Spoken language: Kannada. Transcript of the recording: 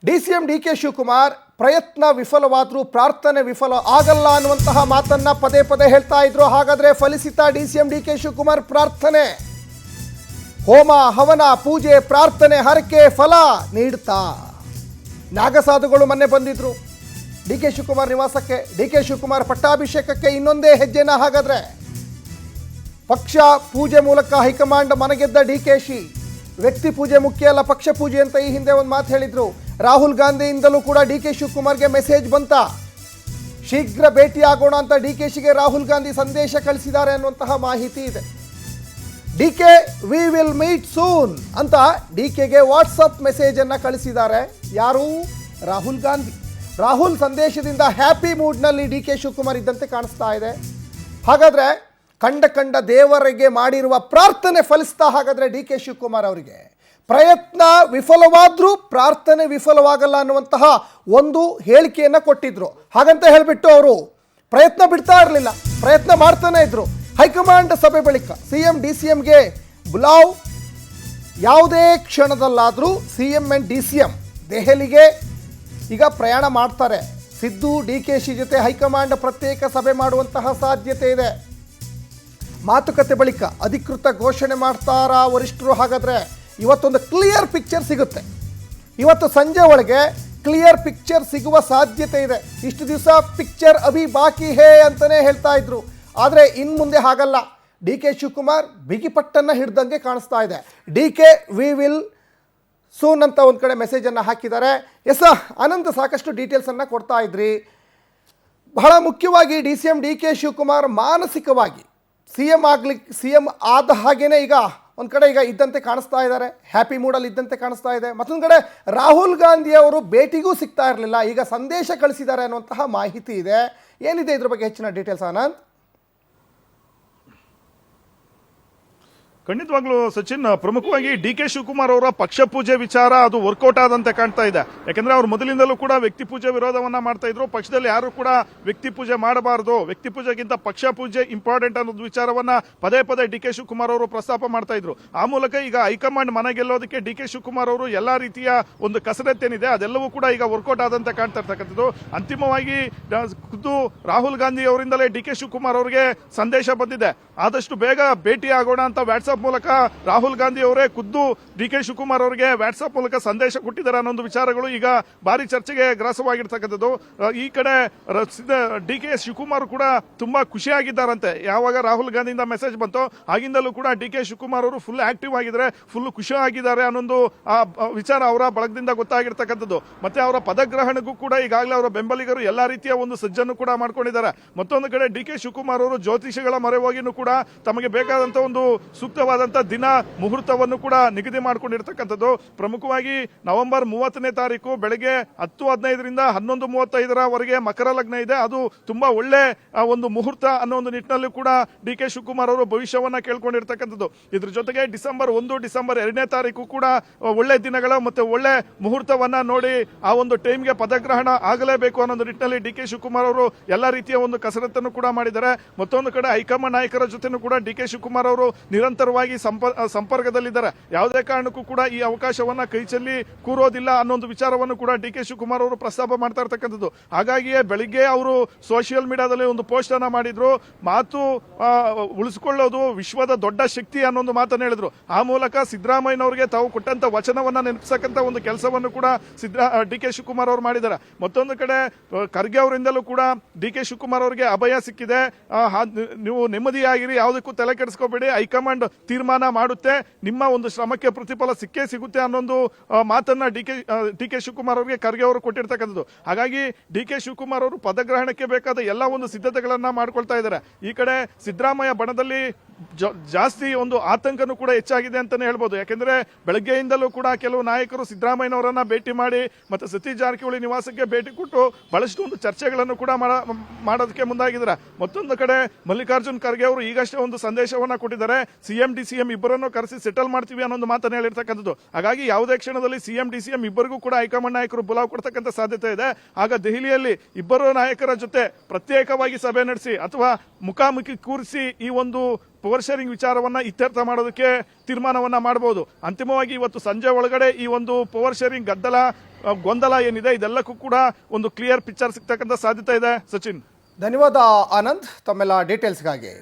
ಡಿಸಿಎಂ ಡಿಕೆ ಶಿವಕುಮಾರ್ ಪ್ರಯತ್ನ ವಿಫಲವಾದರೂ ಪ್ರಾರ್ಥನೆ ವಿಫಲ ಆಗಲ್ಲ ಅನ್ನುವಂತಹ ಮಾತನ್ನ ಪದೇ ಪದೇ ಹೇಳ್ತಾ ಇದ್ರು. ಹಾಗಾದ್ರೆ ಫಲಿಸಿತ ಡಿಸಿಎಂ ಡಿಕೆ ಶಿವಕುಮಾರ್ ಪ್ರಾರ್ಥನೆ? ಹೋಮ ಹವನ ಪೂಜೆ ಪ್ರಾರ್ಥನೆ ಹರಕೆ ಫಲ ನೀಡ್ತಾ? ನಾಗಸಾಧುಗಳು ಮೊನ್ನೆ ಬಂದಿದ್ರು ಡಿಕೆ ಶಿವಕುಮಾರ್ ನಿವಾಸಕ್ಕೆ. ಡಿಕೆ ಶಿವಕುಮಾರ್ ಪಟ್ಟಾಭಿಷೇಕಕ್ಕೆ ಇನ್ನೊಂದೇ ಹೆಜ್ಜೆನ. ಹಾಗಾದ್ರೆ ಪಕ್ಷ ಪೂಜೆ ಮೂಲಕ ಹೈಕಮಾಂಡ್ ಮನಗೆದ್ದ ಡಿಕೆಶಿ. ವ್ಯಕ್ತಿ ಪೂಜೆ ಮುಖ್ಯ ಅಲ್ಲ ಪಕ್ಷ ಪೂಜೆ ಅಂತ ಈ ಹಿಂದೆ ಒಂದು ಮಾತು ಹೇಳಿದ್ರು. ರಾಹುಲ್ ಗಾಂಧಿಯಿಂದಲೂ ಕೂಡ ಡಿಕೆ ಶಿವಕುಮಾರ್ಗೆ ಮೆಸೇಜ್ ಬಂತ. ಶೀಘ್ರ ಭೇಟಿಯಾಗೋಣ ಅಂತ ಡಿಕೆಶಿಗೆ ರಾಹುಲ್ ಗಾಂಧಿ ಸಂದೇಶ ಕಳಿಸಿದ್ದಾರೆ ಅನ್ನುವಂತಹ ಮಾಹಿತಿ ಇದೆ. DK we will meet soon ಅಂತ ಡಿಕೆಗೆ ವಾಟ್ಸಪ್ ಮೆಸೇಜ್ ಅನ್ನ ಕಳಿಸಿದ್ದಾರೆ. ಯಾರು? ರಾಹುಲ್ ಗಾಂಧಿ. ರಾಹುಲ್ ಸಂದೇಶದಿಂದ ಹ್ಯಾಪಿ ಮೂಡ್ನಲ್ಲಿ ಡಿಕೆ ಶಿವಕುಮಾರ್ ಇದ್ದಂತೆ ಕಾಣಿಸ್ತಾ ಇದೆ. ಹಾಗಾದ್ರೆ ಕಂಡ ದೇವರಿಗೆ ಮಾಡಿರುವ ಪ್ರಾರ್ಥನೆ ಫಲಿಸ್ತಾ? ಹಾಗಾದ್ರೆ ಡಿಕೆ ಶಿವಕುಮಾರ್ ಅವರಿಗೆ ಪ್ರಯತ್ನ ವಿಫಲವಾದ್ರೂ ಪ್ರಾರ್ಥನೆ ವಿಫಲವಾಗಲ್ಲ ಅನ್ನುವಂತಹ ಒಂದು ಹೇಳಿಕೆಯನ್ನು ಕೊಟ್ಟಿದ್ರು. ಹಾಗಂತ ಹೇಳಿಬಿಟ್ಟು ಅವರು ಪ್ರಯತ್ನ ಬಿಡ್ತಾ ಇರಲಿಲ್ಲ, ಪ್ರಯತ್ನ ಮಾಡ್ತಾನೆ ಇದ್ರು. ಹೈಕಮಾಂಡ್ ಸಭೆ ಬಳಿಕ ಸಿಎಂ ಡಿಸಿಎಂಗೆ ಬುಲಾವ್. ಯಾವುದೇ ಕ್ಷಣದಲ್ಲಾದರೂ ಸಿಎಂ ಅಂಡ್ ಡಿಸಿಎಂ ದೆಹಲಿಗೆ ಈಗ ಪ್ರಯಾಣ ಮಾಡ್ತಾರೆ. ಸಿದ್ದು ಡಿಕೆಶಿ ಜೊತೆ ಹೈಕಮಾಂಡ್ ಪ್ರತ್ಯೇಕ ಸಭೆ ಮಾಡುವಂತಹ ಸಾಧ್ಯತೆ ಇದೆ. ಮಾತುಕತೆ ಬಳಿಕ ಅಧಿಕೃತ ಘೋಷಣೆ ಮಾಡ್ತಾರಾ ವರಿಷ್ಠರು? ಹಾಗಾದರೆ ಇವತ್ತೊಂದು ಕ್ಲಿಯರ್ ಪಿಕ್ಚರ್ ಸಿಗುತ್ತೆ. ಇವತ್ತು ಸಂಜೆ ಒಳಗೆ ಕ್ಲಿಯರ್ ಪಿಕ್ಚರ್ ಸಿಗುವ ಸಾಧ್ಯತೆ ಇದೆ. ಇಷ್ಟು ದಿವಸ ಪಿಕ್ಚರ್ ಅಭಿ ಬಾಕಿ ಹೇ ಅಂತಲೇ ಹೇಳ್ತಾ ಇದ್ರು. ಆದರೆ ಇನ್ನು ಮುಂದೆ ಹಾಗಲ್ಲ. ಡಿಕೆ ಶಿವಕುಮಾರ್ ಬಿಗಿಪಟ್ಟನ್ನು ಹಿಡ್ದಂಗೆ ಕಾಣಿಸ್ತಾ ಇದೆ. ಡಿಕೆ ವಿ ವಿಲ್ ಸೂನ್ ಅಂತ ಒಂದು ಕಡೆ ಮೆಸೇಜನ್ನು ಹಾಕಿದ್ದಾರೆ. ಅನಂತ ಸಾಕಷ್ಟು ಡೀಟೇಲ್ಸನ್ನು ಕೊಡ್ತಾ ಇದ್ರಿ. ಬಹಳ ಮುಖ್ಯವಾಗಿ ಡಿಸಿಎಂ ಡಿಕೆ ಶಿವಕುಮಾರ್ ಮಾನಸಿಕವಾಗಿ ಸಿಎಂ ಆದ ಹಾಗೇನೆ ಈಗ ಒಂದು ಕಡೆ ಈಗ ಇದ್ದಂತೆ ಕಾಣಿಸ್ತಾ ಇದ್ದಾರೆ. ಹ್ಯಾಪಿ ಮೂಡಲ್ಲಿ ಇದ್ದಂತೆ ಕಾಣಿಸ್ತಾ ಇದೆ. ಮತ್ತೊಂದು ಕಡೆ ರಾಹುಲ್ ಗಾಂಧಿ ಅವರು ಭೇಟಿಗೂ ಸಿಗ್ತಾ ಇರಲಿಲ್ಲ, ಈಗ ಸಂದೇಶ ಕಳಿಸಿದ್ದಾರೆ ಅನ್ನುವಂತಹ ಮಾಹಿತಿ ಇದೆ. ಏನಿದೆ ಇದ್ರ ಬಗ್ಗೆ ಹೆಚ್ಚಿನ ಡೀಟೇಲ್ಸ್ ಆನಂದ್? ಖಂಡಿತವಾಗ್ಲೂ ಸಚಿನ್, ಪ್ರಮುಖವಾಗಿ ಡಿಕೆ ಶಿವಕುಮಾರ್ ಅವರ ಪಕ್ಷ ಪೂಜೆ ವಿಚಾರ ಅದು ವರ್ಕೌಟ್ ಆದಂತೆ ಕಾಣ್ತಾ ಇದೆ. ಯಾಕಂದ್ರೆ ಅವರು ಮೊದಲಿಂದಲೂ ಕೂಡ ವ್ಯಕ್ತಿ ಪೂಜೆ ವಿರೋಧವನ್ನ ಮಾಡ್ತಾ ಇದ್ರು. ಪಕ್ಷದಲ್ಲಿ ಯಾರು ಕೂಡ ವ್ಯಕ್ತಿ ಪೂಜೆ ಮಾಡಬಾರದು, ವ್ಯಕ್ತಿ ಪೂಜೆಗಿಂತ ಪಕ್ಷ ಪೂಜೆ ಇಂಪಾರ್ಟೆಂಟ್ ಅನ್ನೋದು ವಿಚಾರವನ್ನ ಪದೇ ಪದೇ ಡಿಕೆ ಶಿವಕುಮಾರ್ ಅವರು ಪ್ರಸ್ತಾಪ ಮಾಡ್ತಾ ಇದ್ರು. ಆ ಮೂಲಕ ಈಗ ಹೈಕಮಾಂಡ್ ಮನೆ ಗೆಲ್ಲೋದಕ್ಕೆ ಡಿಕೆ ಶಿವಕುಮಾರ್ ಅವರು ಎಲ್ಲಾ ರೀತಿಯ ಒಂದು ಕಸರತ್ತೇನಿದೆ ಅದೆಲ್ಲವೂ ಕೂಡ ಈಗ ವರ್ಕೌಟ್ ಆದಂತೆ ಕಾಣ್ತಾ ಇರ್ತಕ್ಕಂಥದ್ದು. ಅಂತಿಮವಾಗಿ ಖುದ್ದು ರಾಹುಲ್ ಗಾಂಧಿ ಅವರಿಂದಲೇ ಡಿಕೆ ಶಿವಕುಮಾರ್ ಅವರಿಗೆ ಸಂದೇಶ ಬಂದಿದೆ. ಆದಷ್ಟು ಬೇಗ ಭೇಟಿ ಆಗೋಣ ಅಂತ ವಾಟ್ಸ್ಆಪ್ ಮೂಲಕ ರಾಹುಲ್ ಗಾಂಧಿ ಅವರೇ ಖುದ್ದು ಡಿಕೆ ಶಿವಕುಮಾರ್ ಅವರಿಗೆ ವಾಟ್ಸ್ಆಪ್ ಮೂಲಕ ಸಂದೇಶ ಕೊಟ್ಟಿದ್ದಾರೆ ಅನ್ನೋ ವಿಚಾರಗಳು ಈಗ ಭಾರಿ ಚರ್ಚೆಗೆ ಗ್ರಾಸವಾಗಿರ್ತಕ್ಕಂಥದ್ದು. ಈ ಕಡೆ ಡಿಕೆ ಶಿವಕುಮಾರ್ ಕೂಡ ತುಂಬಾ ಖುಷಿಯಾಗಿದ್ದಾರಂತೆ. ಯಾವಾಗ ರಾಹುಲ್ ಗಾಂಧಿಯಿಂದ ಮೆಸೇಜ್ ಬಂತೋ ಆಗಿಂದಲೂ ಕೂಡ ಡಿಕೆ ಶಿವಕುಮಾರ್ ಅವರು ಫುಲ್ ಆಕ್ಟಿವ್ ಆಗಿದ್ದಾರೆ, ಫುಲ್ ಖುಷಿ ಆಗಿದ್ದಾರೆ ಅನ್ನೊಂದು ವಿಚಾರ ಅವರ ಬಳಗದಿಂದ ಗೊತ್ತಾಗಿರ್ತಕ್ಕಂಥದ್ದು. ಮತ್ತೆ ಅವರ ಪದಗ್ರಹಣಕ್ಕೂ ಕೂಡ ಈಗಾಗಲೇ ಅವರ ಬೆಂಬಲಿಗರು ಎಲ್ಲಾ ರೀತಿಯ ಒಂದು ಸಜ್ಜನ್ನು ಕೂಡ ಮಾಡ್ಕೊಂಡಿದ್ದಾರೆ. ಮತ್ತೊಂದು ಕಡೆ ಡಿಕೆ ಶಿವಕುಮಾರ್ ಅವರು ಜ್ಯೋತಿಷಿಗಳ ಮೊರೆ ಹೋಗಿನೂ ಕೂಡ ತಮಗೆ ಬೇಕಾದಂತ ಒಂದು ಸೂಕ್ತವಾದಂತಹ ದಿನ ಮುಹೂರ್ತವನ್ನು ಕೂಡ ನಿಗದಿ ಮಾಡಿಕೊಂಡಿರ್ತಕ್ಕಂಥದ್ದು. ಪ್ರಮುಖವಾಗಿ ನವೆಂಬರ್ 30ನೇ ತಾರೀಕು ಬೆಳಗ್ಗೆ 10:15ರಿಂದ 11:35 ಮಕರ ಲಗ್ನ ಇದೆ. ಅದು ತುಂಬಾ ಒಳ್ಳೆ ಒಂದು ಮುಹೂರ್ತ ಅನ್ನೋ ಒಂದು ನಿಟ್ಟಿನಲ್ಲಿ ಕೂಡ ಡಿಕೆ ಶಿವಕುಮಾರ್ ಅವರು ಭವಿಷ್ಯವನ್ನ ಕೇಳ್ಕೊಂಡಿರ್ತಕ್ಕಂಥದ್ದು. ಇದ್ರ ಜೊತೆಗೆ ಡಿಸೆಂಬರ್ 1, ಡಿಸೆಂಬರ್ 2ನೇ ತಾರೀಕು ಕೂಡ ಒಳ್ಳೆ ದಿನಗಳ ಮತ್ತೆ ಒಳ್ಳೆ ಮುಹೂರ್ತವನ್ನ ನೋಡಿ ಆ ಒಂದು ಟೈಮ್ಗೆ ಪದಗ್ರಹಣ ಆಗಲೇಬೇಕು ಅನ್ನೋ ನಿಟ್ಟಿನಲ್ಲಿ ಡಿಕೆ ಶಿವಕುಮಾರ್ ಅವರು ಎಲ್ಲಾ ರೀತಿಯ ಒಂದು ಕಸರತ್ತನ್ನು ಕೂಡ ಮಾಡಿದ್ದಾರೆ. ಮತ್ತೊಂದು ಕಡೆ ಹೈಕಮಾಂಡ್ ನಾಯಕರ ಜೊತೆನೂ ಕೂಡ ಡಿಕೆ ಶಿವಕುಮಾರ್ ಅವರು ನಿರಂತರವಾಗಿ ಸಂಪರ್ಕದಲ್ಲಿದ್ದಾರೆ. ಯಾವುದೇ ಕಾರಣಕ್ಕೂ ಕೂಡ ಈ ಅವಕಾಶವನ್ನ ಕೈಚೆಲ್ಲಿ ಕೂರೋದಿಲ್ಲ ಅನ್ನೋ ಒಂದು ವಿಚಾರವನ್ನು ಕೂಡ ಡಿಕೆ ಶಿವಕುಮಾರ್ ಅವರು ಪ್ರಸ್ತಾಪ ಮಾಡ್ತಾ ಇರ್ತಕ್ಕಂಥದ್ದು. ಹಾಗಾಗಿಯೇ ಬೆಳಿಗ್ಗೆ ಅವರು ಸೋಷಿಯಲ್ ಮೀಡಿಯಾದಲ್ಲಿ ಒಂದು ಪೋಸ್ಟ್ ಅನ್ನ ಮಾಡಿದ್ರು. ಮಾತು ಉಳಿಸಿಕೊಳ್ಳೋದು ವಿಶ್ವದ ದೊಡ್ಡ ಶಕ್ತಿ ಅನ್ನೋ ಒಂದು ಮಾತನ್ನು ಹೇಳಿದ್ರು. ಆ ಮೂಲಕ ಸಿದ್ದರಾಮಯ್ಯನವರಿಗೆ ತಾವು ಕೊಟ್ಟಂತ ವಚನವನ್ನ ನೆನಪಿಸಕ್ಕಂತ ಒಂದು ಕೆಲಸವನ್ನು ಕೂಡ ಡಿಕೆ ಶಿವಕುಮಾರ್ ಅವರು ಮಾಡಿದ್ದಾರೆ. ಮತ್ತೊಂದು ಕಡೆ ಖರ್ಗೆ ಅವರಿಂದಲೂ ಕೂಡ ಡಿಕೆ ಶಿವಕುಮಾರ್ ಅವರಿಗೆ ಅಭಯ ಸಿಕ್ಕಿದೆ. ನೀವು ನೆಮ್ಮದಿಯಾಗಿರಿ, ಯಾವುದಕ್ಕೂ ತಲೆ ಕೆಡಿಸ್ಕೋಬೇಡಿ, ಹೈಕಮಾಂಡ್ ತೀರ್ಮಾನ ಮಾಡುತ್ತೆ, ನಿಮ್ಮ ಒಂದು ಶ್ರಮಕ್ಕೆ ಪ್ರತಿಫಲ ಸಿಕ್ಕೇ ಸಿಗುತ್ತೆ ಅನ್ನೊಂದು ಮಾತನ್ನ ಡಿಕೆ ಶಿವಕುಮಾರ್ ಅವರಿಗೆ ಖರ್ಗೆ ಅವರು ಕೊಟ್ಟಿರ್ತಕ್ಕಂಥದ್ದು. ಹಾಗಾಗಿ ಡಿಕೆ ಶಿವಕುಮಾರ್ ಅವರು ಪದಗ್ರಹಣಕ್ಕೆ ಬೇಕಾದ ಎಲ್ಲ ಒಂದು ಸಿದ್ಧತೆಗಳನ್ನ ಮಾಡ್ಕೊಳ್ತಾ ಇದ್ದಾರೆ. ಈ ಕಡೆ ಸಿದ್ದರಾಮಯ್ಯ ಬಣದಲ್ಲಿ ಜಾಸ್ತಿ ಒಂದು ಆತಂಕನೂ ಕೂಡ ಹೆಚ್ಚಾಗಿದೆ ಅಂತಾನೆ ಹೇಳ್ಬೋದು. ಯಾಕೆಂದ್ರೆ ಬೆಳಗ್ಗೆಯಿಂದಲೂ ಕೂಡ ಕೆಲವು ನಾಯಕರು ಸಿದ್ದರಾಮಯ್ಯನವರನ್ನ ಭೇಟಿ ಮಾಡಿ ಮತ್ತೆ ಸತೀಶ್ ಜಾರಕಿಹೊಳಿ ನಿವಾಸಕ್ಕೆ ಭೇಟಿ ಕೊಟ್ಟು ಬಹಳಷ್ಟು ಒಂದು ಚರ್ಚೆಗಳನ್ನು ಕೂಡ ಮಾಡೋದಕ್ಕೆ ಮುಂದಾಗಿದ್ದಾರೆ. ಮತ್ತೊಂದು ಕಡೆ ಮಲ್ಲಿಕಾರ್ಜುನ್ ಖರ್ಗೆ ಅವರು ಈಗಷ್ಟೇ ಒಂದು ಸಂದೇಶವನ್ನ ಕೊಟ್ಟಿದ್ದಾರೆ. ಸಿಎಂ ಡಿಸಿಎಂ ಇಬ್ಬರನ್ನು ಕರೆಸಿ ಸೆಟಲ್ ಮಾಡ್ತೀವಿ ಅನ್ನೋ ಒಂದು ಮಾತನ್ನ ಹೇಳಿರ್ತಕ್ಕಂಥದ್ದು. ಹಾಗಾಗಿ ಯಾವುದೇ ಕ್ಷಣದಲ್ಲಿ ಸಿಎಂ ಡಿಸಿಎಂ ಇಬ್ಬರಿಗೂ ಕೂಡ ಹೈಕಮಾಂಡ್ ನಾಯಕರು ಬುಲಾವ್ ಕೊಡ್ತಕ್ಕಂಥ ಸಾಧ್ಯತೆ ಇದೆ. ಆಗ ದೆಹಲಿಯಲ್ಲಿ ಇಬ್ಬರು ನಾಯಕರ ಜೊತೆ ಪ್ರತ್ಯೇಕವಾಗಿ ಸಭೆ ನಡೆಸಿ ಅಥವಾ ಮುಖಾಮುಖಿ ಕೂರಿಸಿ ಈ ಒಂದು ಪವರ್ ಶೇರಿಂಗ್ ವಿಚಾರವನ್ನ ಇತ್ಯರ್ಥ ಮಾಡೋದಕ್ಕೆ ತೀರ್ಮಾನವನ್ನ ಮಾಡಬಹುದು. ಅಂತಿಮವಾಗಿ ಇವತ್ತು ಸಂಜೆ ಒಳಗಡೆ ಈ ಒಂದು ಪವರ್ ಶೇರಿಂಗ್ ಗದ್ದಲ ಗೊಂದಲ ಏನಿದೆ ಇದೆಲ್ಲಕ್ಕೂ ಕೂಡ ಒಂದು ಕ್ಲಿಯರ್ ಪಿಕ್ಚರ್ ಸಿಗ್ತಕ್ಕಂಥ ಸಾಧ್ಯತೆ ಇದೆ. ಸಚಿನ್, ಧನ್ಯವಾದ ಆನಂದ್ ತಮ್ಮೆಲ್ಲ ಡೀಟೇಲ್ಸ್ಗಾಗಿ.